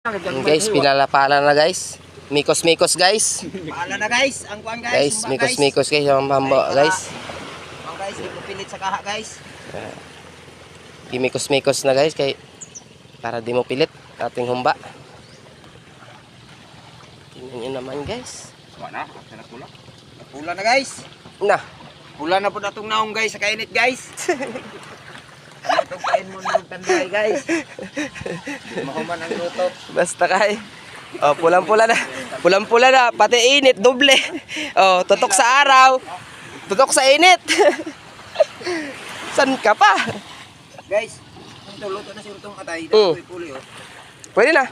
Guys, pinalapala na guys. Mikos-mikos guys. Pala na guys, ang kuan guys. Guys, mikos-mikos guys, yung mambo guys. Oh guys, ipipilit sa kaha guys. Gimikos-mikos na guys kay para di mo pilit ating humba. Tingnan niyo naman guys. Wala na, pula. Pula na guys. Na, Pula na po natong naong guys sa kainit guys. Itong kain mo ng tanday guys. Mahuman ang luto. basta kay. Oh, pulang-pula na. Pulang-pula na, pati init doble. Oh, tutok sa araw. Tutok sa init. San ka pa? Guys, ito luto na si Rutong atay. Ito puli oh. Pwede na.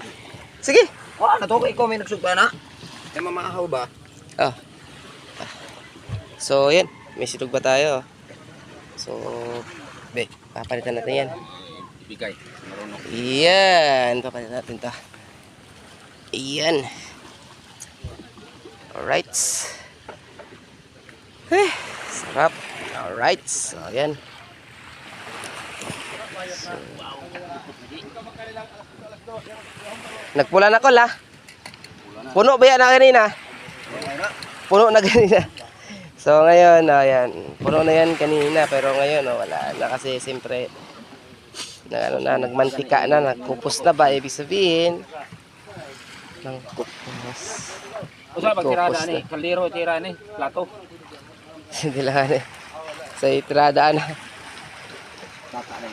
Sige. Oh, nato ko ikaw may nagsugba na. Kaya mamaahaw ba? Oh. So, yan. May silog ba tayo? So, papalitan natin yan. Ibigay. Marunong. Yan. Papalitan natin to. Yan. Alright. Sarap. Alright. So, yan. So, nagpula na ko la. Puno ba yan na kanina? Puno na kanina. So ngayon, ayan, puno na yan kanina pero ngayon wala na kasi siyempre nagmantika na, nagkupos na ba ibig sabihin? Nagkupos. Usa pag tirada ni, kaldero tira ni, plato. Hindi lang eh. Sa itirada na. Bata na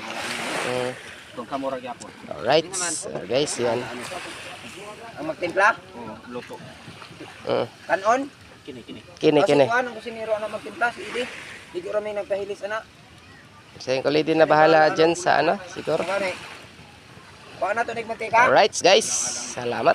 yung kamura gyapon. Alright, so, guys, yan. Ang magtimpla? Luto. Kanon? Kini. Kini. Kasi kuan ang kusinero na magtimpla si Idi. Di ko rami nagpahilis ana. Sa yung kulidi na bahala dyan sa ano, siguro. Kuan na to nagmantika. Alright, guys. Salamat.